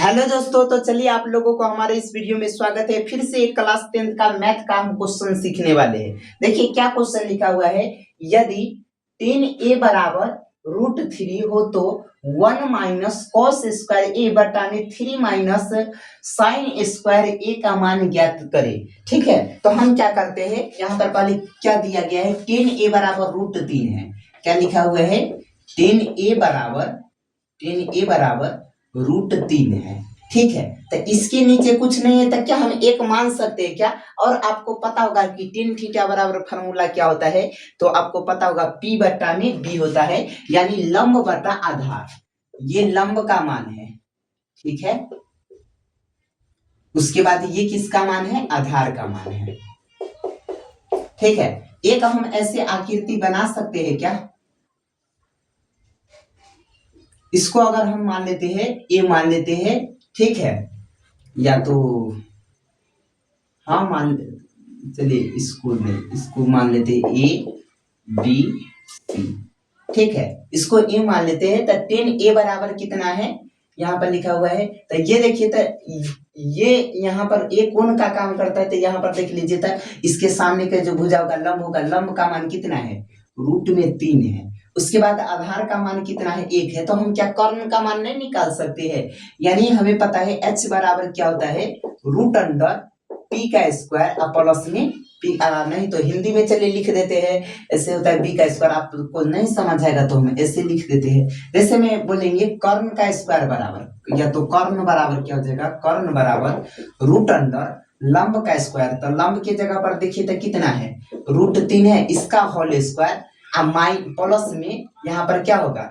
Hello दोस्तों, तो चलिए आप लोगों को हमारे इस वीडियो में स्वागत है। फिर से एक क्लास 10th का मैथ का हम क्वेश्चन सीखने वाले हैं। देखिए क्या क्वेश्चन लिखा हुआ है। यदि 10a बराबर √3 हो तो 1 माइनस कॉस स्क्वायर ए बटा में 3 माइनस साइन स्क्वायर ए का मान ज्ञात करें। ठीक है, तो हम क्या करते हैं, यहाँ पर पहले क्या दिया गया है, 10a बराबर √3 है। क्या लिखा हुआ है, 10a बराबर √3 है। ठीक है, तो इसके नीचे कुछ नहीं है, तो क्या हम एक मान सकते हैं क्या। और आपको पता होगा कि टेन थीटा बराबर फार्मूला क्या होता है, तो आपको पता होगा P बटा में B होता है, यानी लंब बटा आधार। ये लंब का मान है, ठीक है। उसके बाद ये किसका मान है, आधार का मान है। ठीक है, एक हम ऐसे आकृति बना सकते हैं क्या, इसको अगर हम मान लेते हैं ए मान लेते हैं, ठीक है, या तो हाँ मान चलिए इसको मान लेते हैं ए बी सी। ठीक है, इसको ए मान लेते हैं। तो 10a बराबर कितना है, यहाँ पर लिखा हुआ है। तो ये देखिए, तो ये यहाँ पर ए कोण का काम करता है, तो यहाँ पर देख लीजिए, तो इसके सामने का जो भुजा होगा लंब होगा, लंब का मान कितना है, √3 है। उसके बाद आधार का मान कितना है, 1 है। तो हम क्या कर्ण का मान नहीं निकाल सकते हैं, यानी हमें पता है h बराबर क्या होता है, √p का स्क्वायर प्लस में p। नहीं तो हिंदी में चलिए लिख देते हैं, ऐसे होता है b का स्क्वायर। आपको नहीं समझ आएगा तो हम ऐसे लिख देते हैं। जैसे में बोलेंगे कर्ण का स्क्वायर बराबर, या तो कर्ण बराबर क्या हो जाएगा, कर्ण बराबर √, लंब का स्क्वायर। तो लंब की जगह पर देखिए तो कितना है, √3 है, इसका होल स्क्वायर प्लस में यहाँ पर क्या होगा,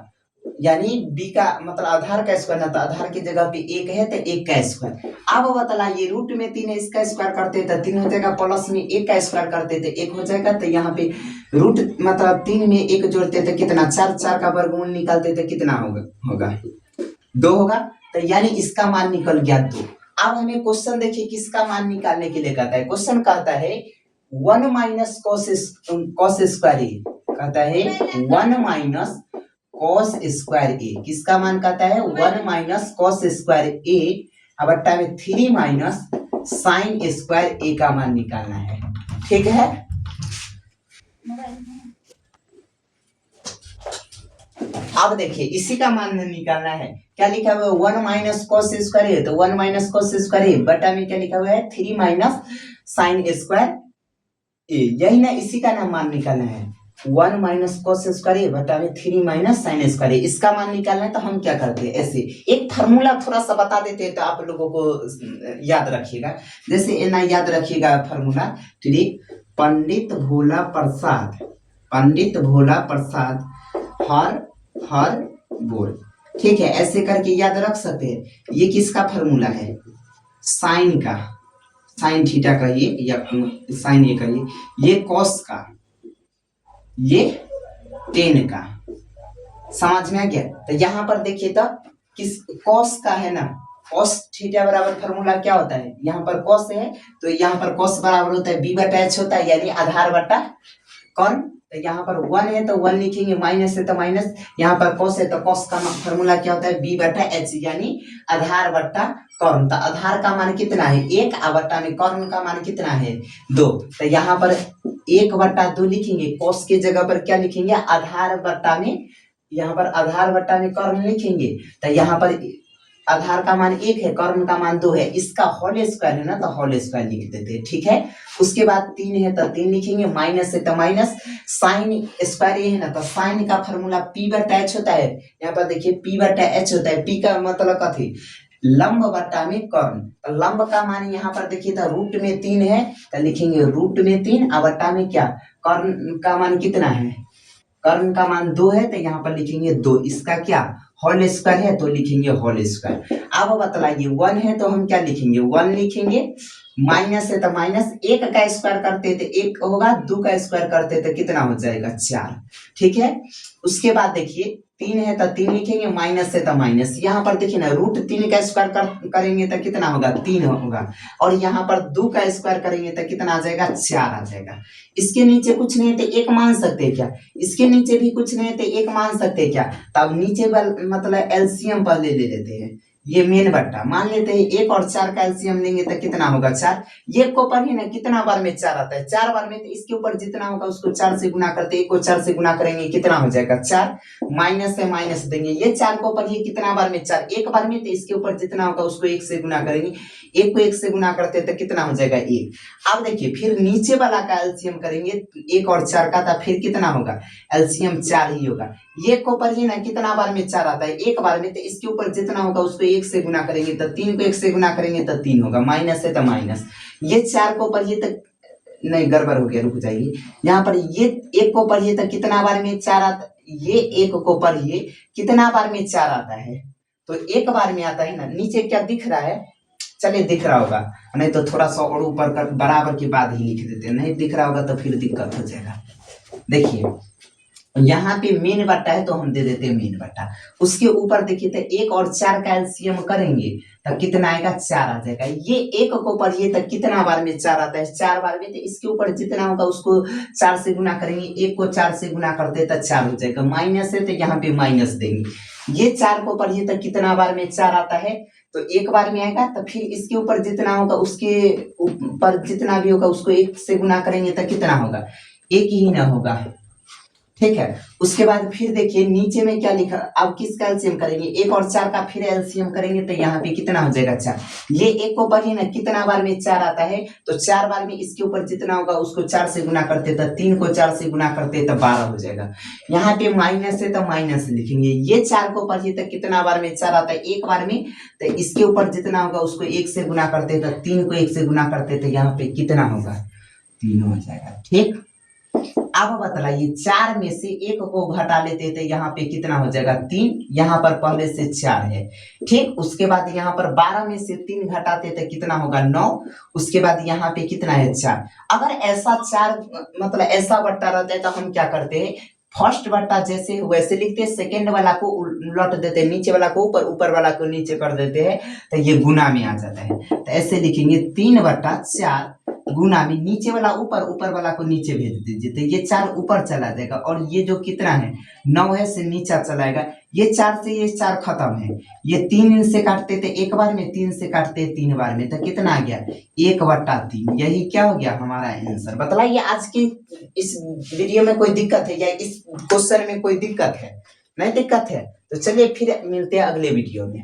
यानी b का मतलब आधार का स्क्वायर ना, तो आधार की जगह पे 1 है तो 1 का स्क्वायर। अब बतलाइए, रूट में 3 है, इसका स्क्वायर करते तो 3 हो जाएगा, प्लस में 1 का स्क्वायर करते तो 1 हो जाएगा। तो यहाँ पे रूट मतलब 3 में 1 जोड़ते तो कितना, 4, 4 का वर्गमूल निकालते तो कितना होगा 2 होगा। तो यानी इसका मान निकल गया 2। अब हमें क्वेश्चन देखिए किसका मान निकालने के लिए कहता है। क्वेश्चन कहता है 1 माइनस कॉस स्क्वायर ए, कहता है 1 माइनस कॉस स्क्वायर ए। किसका मान कहता है, 1 माइनस कॉस स्क्वायर ए बट्टा में 3 माइनस साइन स्क्वायर ए का मान निकालना है। ठीक है, अब देखिए इसी का मान निकालना है। क्या लिखा हुआ है, 1 माइनस कॉस स्क्वायर ए, तो 1 माइनस कॉस स्क्वायर ए बट्टा में क्या लिखा हुआ है, 3 माइनस साइन स्क्वायर ए। यही ना, इसी का नाम मान निकालना है। 1 माइनस कॉस स्क्वायर ए बटा में 3 माइनस साइन स्क्वायर ए, इसका मान निकालना है। तो हम क्या करते हैं, ऐसे एक फार्मूला थोड़ा सा बता देते हैं तो आप लोगों को याद रखिएगा। जैसे ना याद रखिएगा फार्मूला, ठीक, पंडित भोला प्रसाद हर बोल। ठीक है, ऐसे करके याद रख सकते हैं। ये किसका फार्मूला है, साइन का, साइन थीटा कहिए या साइन ये कहिए, ये कॉस का, ये टेन का। समझ में आ गया। तो यहाँ पर देखिए तो किस कॉस का है ना, कॉस थीटा बराबर फार्मूला क्या होता है, यहाँ पर कॉस है तो यहाँ पर कॉस बराबर होता है b बटा h होता है, यानी आधार बटा कर्ण। तो यहाँ पर 1 है तो 1 लिखेंगे, माइनस है तो माइनस, यहाँ पर कॉस है तो कॉस का फार्मूला क्या होता है, b बटा h, यानी आधार बटा कर्ण। तो आधार का मान कितना है 1, बटा में कर्ण का मान कितना है 2। तो यहाँ पर 1 बटा 2 लिखेंगे, कॉस की जगह पर क्या लिखेंगे, आधार बटा में, यहाँ पर आधार बटा में कर्ण लिखेंगे। तो यहाँ पर आधार का मान 1 है, कर्ण का मान 2 है, इसका होल स्क्वायर है ना, तो होल स्क्वायर लिख देते हैं। ठीक है, उसके बाद 3 है तो 3 लिखेंगे, माइनस है तो माइनस, साइन स्क्वायर ये है ना, तो साइन का फार्मूला p बटा h होता है। यहाँ पर देखिए p बटा h होता है, p का मतलब कथी, लंब बटा में कर्ण। तो लंब का मान यहाँ पर देखिए तो रूट में 3 है, तो लिखेंगे रूट में 3 बटा में क्या, कर्ण का मान कितना है, कर्ण का मान 2 है, तो यहाँ पर लिखेंगे 2, इसका क्या होल स्क्वायर है तो लिखेंगे होल स्क्वायर। अब बतलाइए 1 है तो हम क्या लिखेंगे, 1 लिखेंगे, माइनस है तो माइनस, 1 का स्क्वायर करते तो 1 होगा, 2 का स्क्वायर करते तो कितना हो जाएगा 4। ठीक है, उसके बाद देखिए 3 है तो 3 लिखेंगे, माइनस है तो माइनस, यहाँ पर देखिए ना √3 का स्क्वायर करेंगे तो कितना होगा 3 होगा, और यहाँ पर 2 का स्क्वायर करेंगे तो कितना आ जाएगा 4 आ जाएगा। इसके नीचे कुछ नहीं है तो 1 मान सकते हैं क्या, इसके नीचे भी कुछ नहीं है तो 1 मान सकते हैं क्या। तब नीचे मतलब एलसीएम पहले ले लेते हैं, ये मेन बट्टा। मान लेते हैं 1 और 4 का एलसीएम लेंगे तो कितना होगा 4। ये को पर ही ना कितना बार में 4 आता है, 4 बार में, तो इसके ऊपर जितना होगा उसको 4 से गुना करते, 1 को 4 से गुना करेंगे कितना हो जाएगा 4, माइनस से माइनस देंगे, ये 4 को पर ये कितना बार में 4, एक बार में, तो इसके ऊपर जितना होगा उसको 1 से गुना करेंगे, 1 को 1 से गुना करते तो कितना हो जाएगा 1। अब देखिए फिर नीचे वाला का एलसीएम करेंगे 1 और 4 का, तो फिर कितना होगा एलसीएम 4 ही होगा। ये को पर ही ना कितना बार में 4 आता है, एक बार में, तो इसके ऊपर जितना होगा उसको 1 से गुना करेंगे, तो 3 को 1 से गुना करेंगे तो 3 होगा, माइनस है तो माइनस। ये 4 को पर ये तक नहीं, गड़बड़ हो गया, रुक जाइए। यहाँ पर ये 1 को पर ये तक कितना बार में 4 आता, ये 1 को पर ये कितना बार में 4 आता है, तो एक बार में आता है ना। नीचे क्या दिख रहा है, चलिए दिख रहा होगा, नहीं तो थोड़ा सा और ऊपर कर बराबर के बाद ही लिख देते हैं, नहीं दिख रहा होगा तो फिर दिक्कत हो जाएगा। देखिए यहाँ पे मेन बट्टा है तो हम दे देते हैं मेन बट्टा, उसके ऊपर देखिए तो 1 और 4 का एलसीएम करेंगे तो कितना आएगा 4 आ जाएगा। ये 1 को पढ़िए तो कितना बार में 4 आता है, 4 बार में, तो इसके ऊपर जितना होगा उसको 4 से गुना करेंगे, 1 को 4 से गुना करते तो 4 हो जाएगा, माइनस है तो यहाँ पे माइनस देंगे। ये 4 को पढ़िए तो कितना बार में 4 आता है, तो एक बार में आएगा, तो फिर इसके ऊपर जितना होगा उसके ऊपर जितना भी होगा उसको 1 से गुना करेंगे तो कितना होगा 1 ही ना होगा, ठीक है। उसके बाद फिर देखिए नीचे में क्या लिखा, अब किसका एलसीएम करेंगे 1 और 4 का, फिर एलसीएम करेंगे तो यहाँ पे कितना हो जाएगा 4। ये 1 को पढ़िए ना कितना बार में 4 आता है, तो 4 बार में, इसके ऊपर जितना होगा उसको 4 से गुना करते तो 3 को 4 से गुना करते तो 12 हो जाएगा। यहाँ पे माइनस है तो माइनस लिखेंगे। ये 4 को पढ़िए तो कितना बार में 4 आता है, एक बार में, तो इसके ऊपर जितना होगा उसको 1 से गुना करते तो 3 को 1 से गुना करते तो यहाँ पे कितना होगा 3 हो जाएगा, ठीक। अब बतलाइए 4 में से 1 को घटा लेते तो यहाँ पे कितना हो जाएगा 3, यहाँ पर पहले से 4 है, ठीक। उसके बाद यहाँ पर 12 में से 3 घटाते तो कितना होगा 9, उसके बाद यहाँ पे कितना है 4। अगर ऐसा 4 मतलब ऐसा बट्टा रहता है तो हम क्या करते हैं, फर्स्ट बट्टा जैसे वैसे लिखते हैं, सेकेंड वाला को उलट देते हैं, नीचे वाला को ऊपर, ऊपर वाला को नीचे कर देते हैं, तो ये गुना में आ जाता है। तो ऐसे लिखेंगे 3/4 गुना में, नीचे वाला ऊपर, ऊपर वाला को नीचे भेज दीजिए, तो ये 4 ऊपर चला जाएगा, और ये जो कितना है 9 है से नीचा चलाएगा। ये 4 से ये 4 खत्म है, ये 3 से काटते थे एक बार में, 3 से काटते 3 बार में, तो कितना आ गया 1/3। यही क्या हो गया हमारा आंसर। बतलाइए आज की इस वीडियो में कोई दिक्कत है या इस क्वेश्चन में कोई दिक्कत है? नहीं दिक्कत है तो चलिए फिर मिलते हैं अगले वीडियो में।